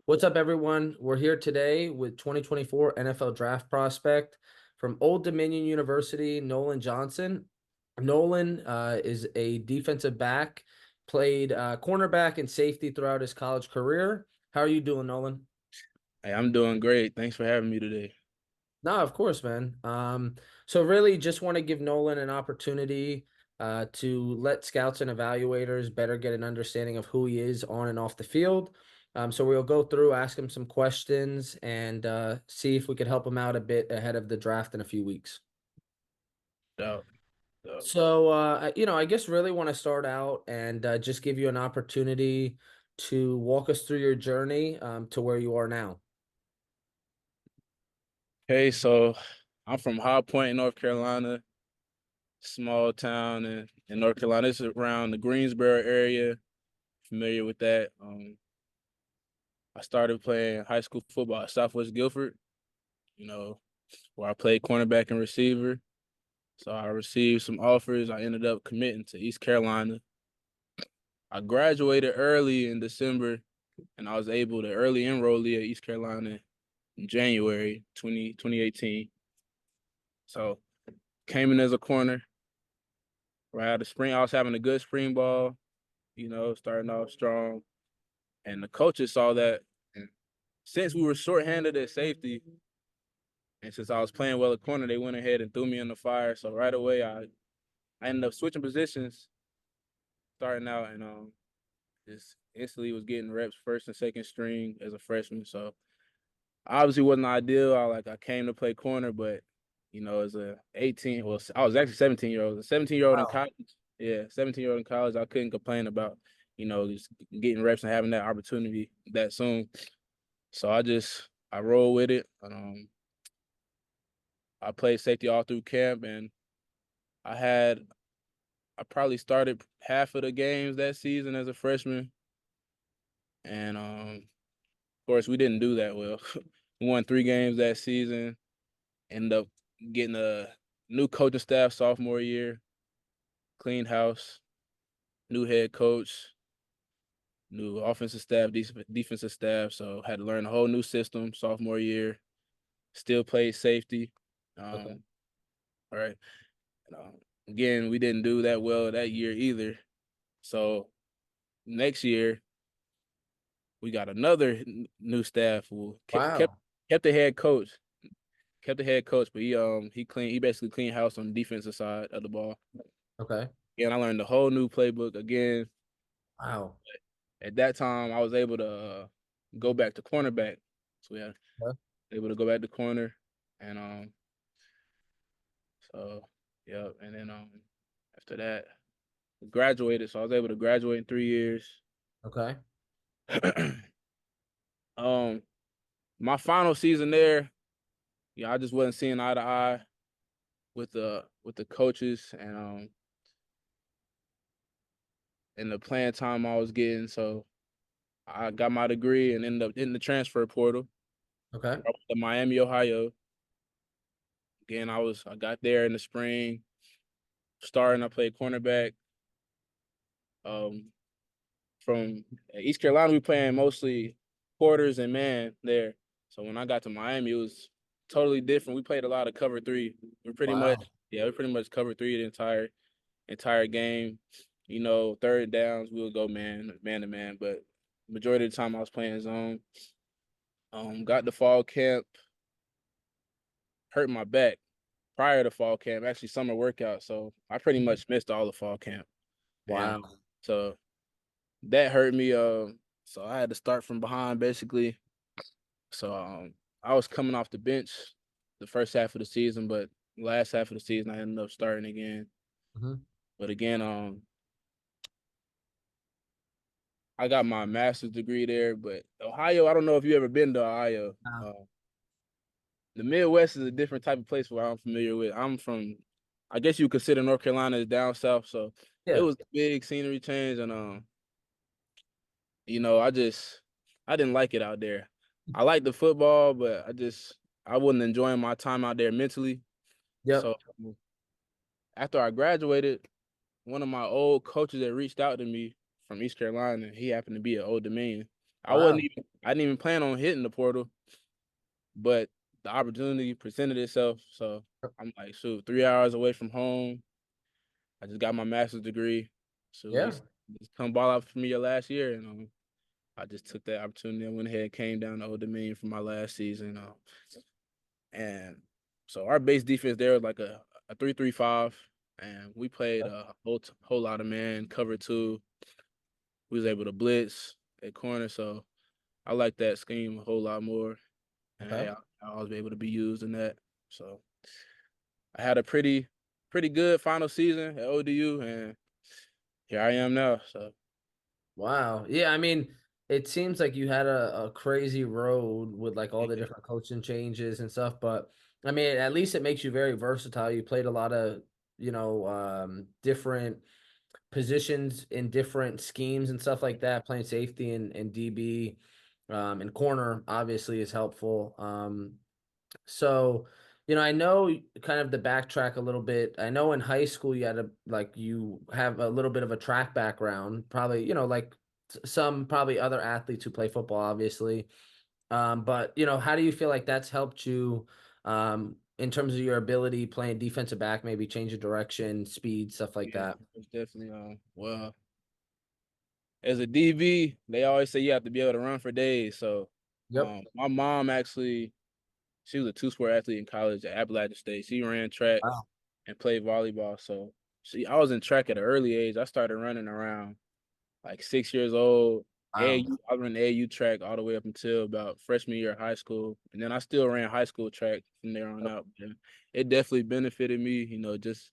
What's up, everyone? We're here today with 2024 NFL draft prospect from Old Dominion University, Nolan Johnson. Nolan is a defensive back, played cornerback and safety throughout his college career. How are you doing, Nolan? Hey, I'm doing great. Thanks for having me today. No, of course, man. So really just want to give Nolan an opportunity to let scouts and evaluators better get an understanding of who he is on and off the field. So we'll go through, ask him some questions, and see if we could help him out a bit ahead of the draft in a few weeks. Dope, dope. So, I guess really want to start out and just give you an opportunity to walk us through your journey to where you are now. Okay, so I'm from High Point, North Carolina, small town in North Carolina. It's around the Greensboro area. Familiar with that? I started playing high school football at Southwest Guilford, you know, where I played cornerback and receiver. So I received some offers. I ended up committing to East Carolina. I graduated early in December, and I was able to early enrollee at East Carolina in January 2018. So came in as a corner. Right, the spring, I was having a good spring ball, starting off strong. And the coaches saw that. And since we were shorthanded at safety, and since I was playing well at corner, they went ahead and threw me in the fire. So right away, I ended up switching positions, starting out, and just instantly was getting reps first and second string as a freshman. So obviously wasn't ideal. I came to play corner, but as a 18, well, I was actually 17-year-old. A 17-year-old in Wow. college. Yeah, 17-year-old in college. I couldn't complain about, just getting reps and having that opportunity that soon. So I roll with it. I played safety all through camp, and I had I probably started half of the games that season as a freshman. And of course we didn't do that well. We won 3 games that season, ended up getting a new coaching staff sophomore year, clean house, new head coach, new offensive staff, defensive staff. So had to learn a whole new system sophomore year. Still played safety. Okay. Um, all right. Again, we didn't do that well that year either. So next year we got another new staff who Wow. kept the head coach, but he basically cleaned house on the defensive side of the ball. Okay. And I learned the whole new playbook again. Wow. At that time, I was able to go back to cornerback. So yeah, Okay. able to go back to corner, and so yeah, and then after that, graduated. So I was able to graduate in 3 years. Okay. um, my final season there, yeah, I just wasn't seeing eye to eye with the coaches and the playing time I was getting. So I got my degree and ended up in the transfer portal. I Okay. went to Miami, Ohio. Again, I got there in the spring, starting. I played cornerback. Um, from East Carolina, we playing mostly quarters and man there. So when I got to Miami, it was totally different. We played a lot of cover three. Wow. We pretty much cover three the entire game. Third downs we would go man to man, but majority of the time I was playing zone. Got to fall camp, hurt my back prior to fall camp, actually summer workout. So I pretty much missed all the fall camp, and Wow. so that hurt me. So I had to start from behind basically. So I was coming off the bench the first half of the season, but last half of the season I ended up starting again. Hmm. But again, I got my master's degree there. But Ohio, I don't know if you ever been to Ohio. The Midwest is a different type of place where I'm familiar with. I'm from, I guess you consider North Carolina as down south, so it Yeah. was a big scenery change, and I didn't like it out there. I like the football, but I wasn't enjoying my time out there mentally. Yep. So after I graduated, one of my old coaches that reached out to me from East Carolina, he happened to be at Old Dominion. Wow. I didn't even plan on hitting the portal, but the opportunity presented itself. So I'm like, shoot, 3 hours away from home. I just got my master's degree. So Yeah. just come ball out for me your last year. And I just took that opportunity. I went ahead and came down to Old Dominion for my last season. And so our base defense there was like a 3-3-5. And we played a whole lot of man, cover two. We was able to blitz at corner. So I like that scheme a whole lot more. And Okay. hey, I was able to be used in that. So I had a pretty good final season at ODU, and here I am now. So Wow. Yeah, I mean, it seems like you had a crazy road with like all the yeah, different coaching changes and stuff, but I mean, at least it makes you very versatile. You played a lot of, different positions in different schemes and stuff like that, playing safety and DB, and corner obviously is helpful. So, I know kind of the backtrack a little bit. I know in high school you had you have a little bit of a track background, probably, like some probably other athletes who play football, obviously. But how do you feel like that's helped you in terms of your ability playing defensive back, maybe change of direction, speed, stuff like yeah, that? it's definitely well, as a DB, they always say you have to be able to run for days. So Yep. my mom actually she was a two-sport athlete in college at Appalachian State. She ran track Wow. and played volleyball. So I was in track at an early age. I started running around like 6 years old. Wow. AAU, I ran the AAU track all the way up until about freshman year of high school, and then I still ran high school track from there on out. But it definitely benefited me, just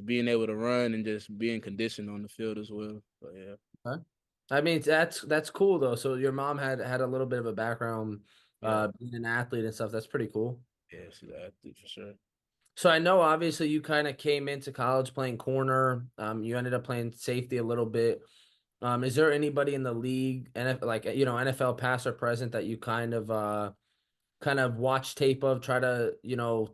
being able to run and just being conditioned on the field as well. So yeah, Okay. I mean, that's cool though. So your mom had a little bit of a background yeah, being an athlete and stuff. That's pretty cool. yeah, she's an athlete for sure. So I know obviously you kind of came into college playing corner. You ended up playing safety a little bit. Is there anybody in the league and like NFL past or present that you kind of watch tape of, try to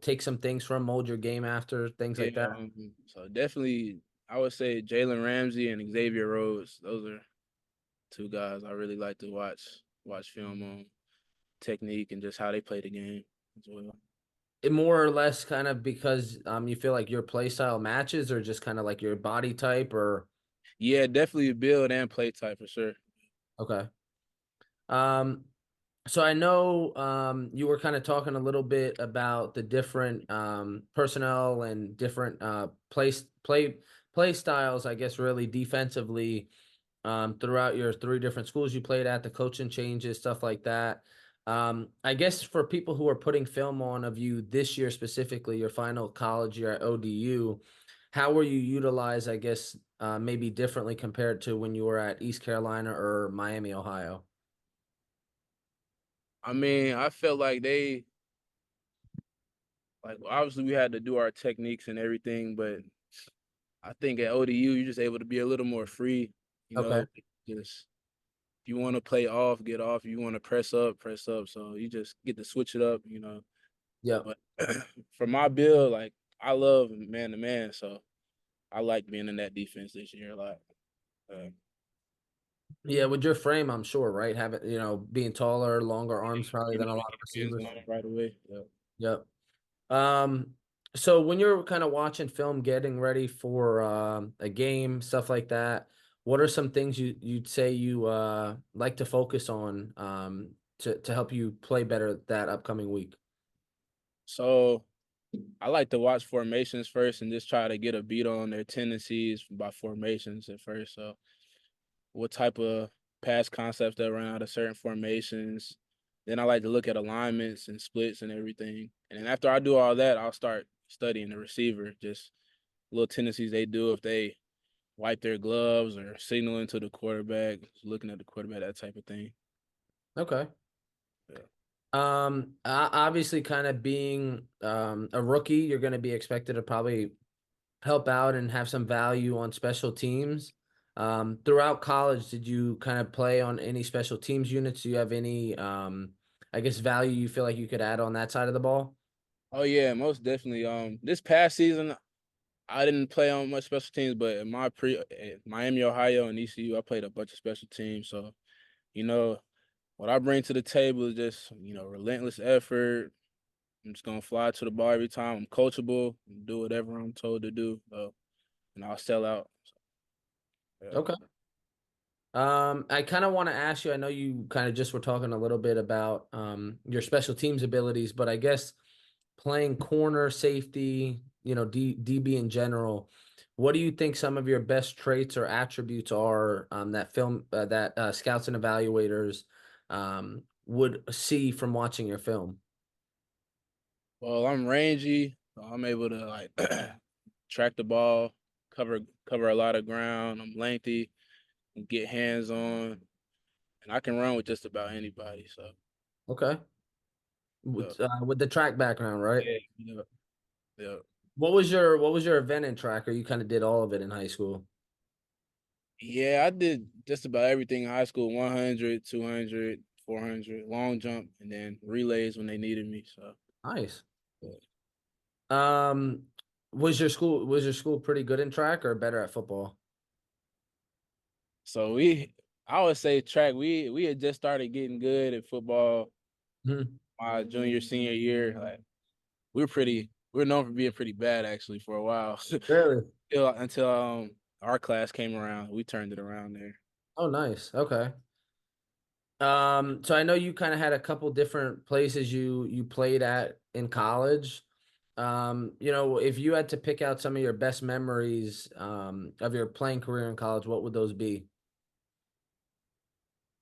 take some things from, mold your game after things Yeah, like that? so definitely, I would say Jalen Ramsey and Xavier Rhodes. Those are two guys I really like to watch film on technique and just how they play the game as well. More or less kind of because you feel like your play style matches, or just kind of like your body type, or Yeah, definitely build and play type for sure. okay. Um, so I know you were kind of talking a little bit about the different personnel and different play styles, I guess, really defensively throughout your three different schools you played at, the coaching changes, stuff like that. I guess for people who are putting film on of you this year specifically, your final college year at ODU, how were you utilized, I guess, maybe differently compared to when you were at East Carolina or Miami, Ohio? I mean, I felt like obviously we had to do our techniques and everything, but I think at ODU you're just able to be a little more free, you Okay. know, just if you want to play off, get off. If you want to press up, press up. So you just get to switch it up. Yep. But for my build, like I love man to man, so I like being in that defense this year a lot. Uh, Yeah, with your frame, I'm sure, right? Having, being taller, longer arms probably you than know, a lot of hands receivers. on it right away. Yeah. Yep. So when you're kind of watching film, getting ready for a game, stuff like that, what are some things you'd say you like to focus on to help you play better that upcoming week? So I like to watch formations first and just try to get a beat on their tendencies by formations at first. So what type of pass concepts they run out of certain formations. Then I like to look at alignments and splits and everything. And then after I do all that, I'll start studying the receiver, just little tendencies they do if they wipe their gloves or signaling to the quarterback, looking at the quarterback, that type of thing. Okay. Yeah. Obviously, kind of being a rookie, you're going to be expected to probably help out and have some value on special teams. Throughout college, did you kind of play on any special teams units? Do you have any, I guess, value you feel like you could add on that side of the ball? Oh yeah, most definitely. This past season I didn't play on much special teams, but in Miami, Ohio, and ECU, I played a bunch of special teams. So you know, what I bring to the table is just, relentless effort. I'm just gonna fly to the bar every time. I'm coachable, do whatever I'm told to do, and I'll sell out. Yeah. Okay. I kind of want to ask you, I know you kind of just were talking a little bit about your special teams abilities, but I guess playing corner, safety, DB in general, what do you think some of your best traits or attributes are that scouts and evaluators would see from watching your film? Well, I'm rangy. So I'm able to like track the ball, cover a lot of ground. I'm lengthy, and get hands on, and I can run with just about anybody. So Okay. yeah, With the track background, right? yeah, yeah. Yeah. What was your event in track, or you kind of did all of it in high school? Yeah, I did just about everything in high school: 100, 200, 400, long jump, and then relays when they needed me. So, Nice. yeah. Um, was your school pretty good in track or better at football? so I would say track. We had just started getting good at football Hmm. my junior senior year. Like we were known for being pretty bad actually for a while. Really? Until our class came around, we turned it around there. Oh, nice. Okay. So I know you kind of had a couple different places you played at in college. If you had to pick out some of your best memories of your playing career in college, what would those be?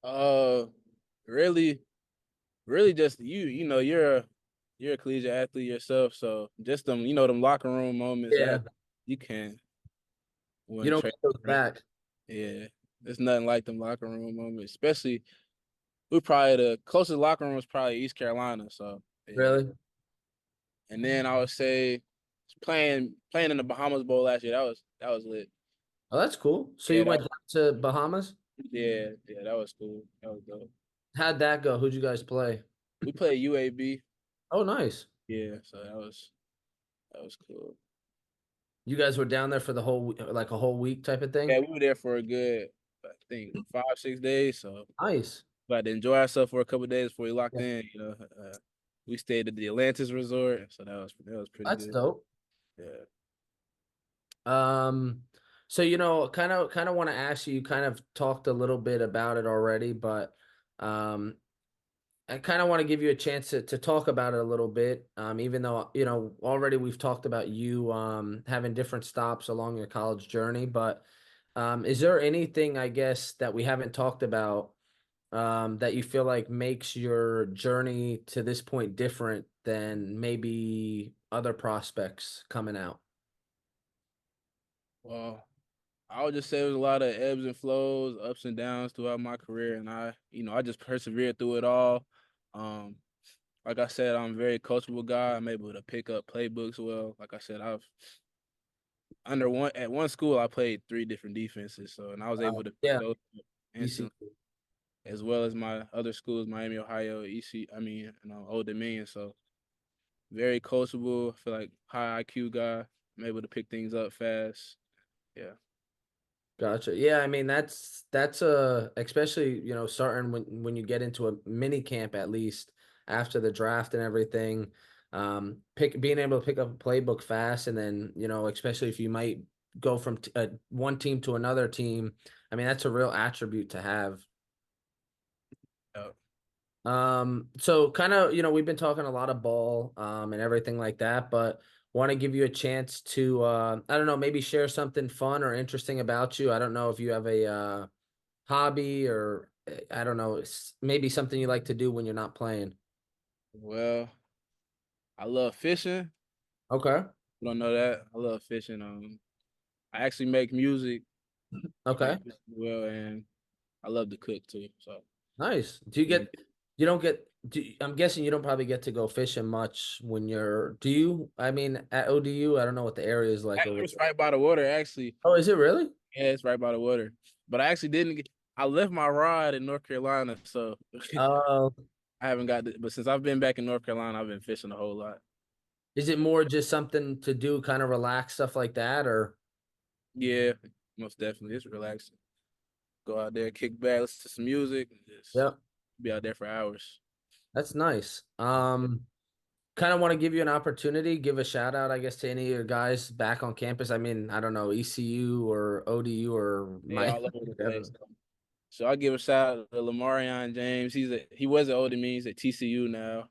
Uh, really, really, just you're a collegiate athlete yourself, so just them locker room moments Yeah, that you can you win don't trade. get those back. Yeah, there's nothing like them locker room moments. Especially we probably the closest locker room was probably East Carolina. So yeah, Really? and then I would say playing in the Bahamas Bowl last year. That was lit. Oh, that's cool. So Yeah, you went down to Bahamas? yeah, that was cool. That was dope. How'd that go? Who'd you guys play? We played UAB. Oh, nice. Yeah, so that was cool. You guys were down there for the like a whole week type of Yeah, thing? we were there for a good, I think, 5, 6 days. So Nice. we had to enjoy ourselves for a couple of days before we locked Yeah, in. We stayed at the Atlantis Resort, so that was pretty that's good. dope. Yeah. Um, so kind of want to ask you, you kind of talked a little bit about it already, but um I kind of want to give you a chance to talk about it a little bit. Even though, already we've talked about you having different stops along your college journey, but is there anything, I guess, that we haven't talked about that you feel like makes your journey to this point different than maybe other prospects coming out? Well, I would just say there was a lot of ebbs and flows, ups and downs throughout my career, and I just persevered through it all. Um, like I said, I'm a very coachable guy. I'm able to pick up playbooks well. Like I said, I've under one at one school I played 3 different defenses, and I was able to pick Yeah, those up EC. instantly, as well as my other schools, Miami, Ohio, Old Dominion. So very coachable. I feel like high IQ guy. I'm able to pick things up fast. Yeah. Gotcha. Yeah, I mean that's especially, starting when you get into a mini camp at least after the draft and everything, pick being able to pick up a playbook fast and then, especially if you might go from one team to another team. I mean, that's a real attribute to have. Yeah. So kind of, we've been talking a lot of ball, and everything like that, but want to give you a chance to, I don't know, maybe share something fun or interesting about you. I don't know if you have a, hobby or I don't know, maybe something you like to do when you're not playing. Well, I love fishing. Okay. You don't know that? I love fishing. I actually make music. I Okay. make music well, and I love to cook too. So Nice. yeah. You don't get, I'm guessing you don't probably get to go fishing much do you? I mean, at ODU, I don't know what the area is like over It's there. right by the water, actually. Oh, is it really? Yeah, it's right by the water. But I actually didn't get. I left my rod in North Carolina, so Uh, I haven't got. But since I've been back in North Carolina, I've been fishing a whole lot. is it more just something to do, kind of relax, stuff like that, or? Yeah, most definitely. It's relaxing. Go out there, kick back, listen to some music, and just Yep. Be out there for hours. That's nice. Kind of want to give you an opportunity, give a shout out, I guess, to any of your guys back on campus. I mean, I don't know, ECU or ODU or They my all over the place. whatever. So I give a shout out to Lamarion James. He was at Old Dominion. He's at TCU now.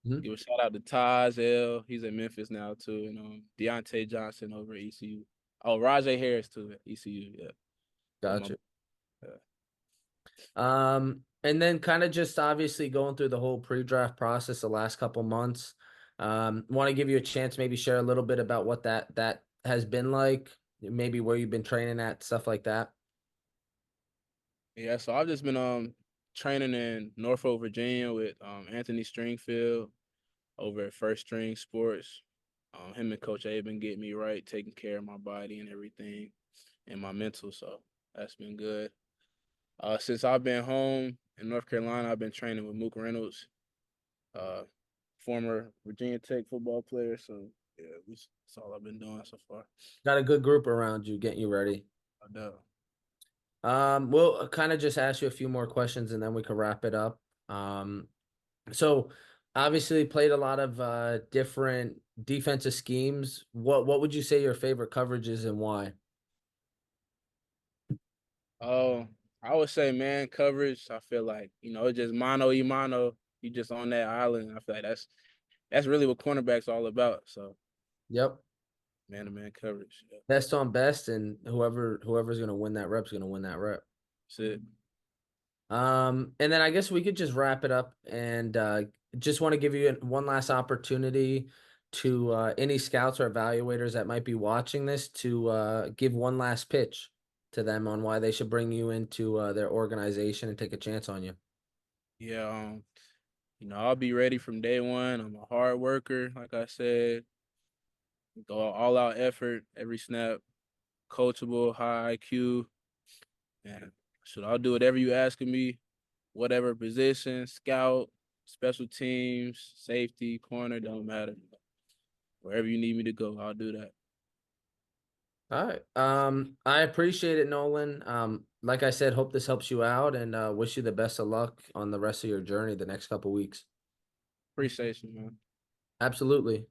Mhm. Give a shout out to Taj L. He's at Memphis now too. And Deontay Johnson over at ECU. Oh, Rajay Harris too at ECU. Yeah. So my Gotcha. uh, And then kind of just obviously going through the whole pre-draft process the last couple months. Want to give you a chance, maybe share a little bit about what that has been like, maybe where you've been training at, stuff like that. yeah. So I've just been training in Norfolk, Virginia with Anthony Stringfield over at First String Sports. Him and Coach A been getting me right, taking care of my body and everything, and my mental. So that's been good. Since I've been home in North Carolina, I've been training with Mook Reynolds, uh, former Virginia Tech football player. So yeah, that's all I've been doing so far. Got a good group around you getting you ready. I know. We'll kind of just ask you a few more questions and then we can wrap it up. So obviously played a lot of different defensive schemes. What would you say your favorite coverage is and why? Oh, I would say man coverage. I feel like it's just mano y mano. You just on that island. I feel like that's really what cornerbacks all about. So Yep. man to man coverage. Yeah, Best on best, and whoever's gonna win that rep's gonna win that rep. that's it. And then I guess we could just wrap it up and just want to give you one last opportunity to any scouts or evaluators that might be watching this to give one last pitch to them on why they should bring you into their organization and take a chance on you. Yeah. I'll be ready from day one. I'm a hard worker, like I said. Go all out effort every snap. Coachable, high IQ, and I'll do whatever you ask of me, whatever position, scout, special teams, safety, corner, don't matter. Wherever you need me to go, I'll do that. All right. I appreciate it, Nolan. Like I said, hope this helps you out and wish you the best of luck on the rest of your journey the next couple weeks. Appreciate you, man. Absolutely.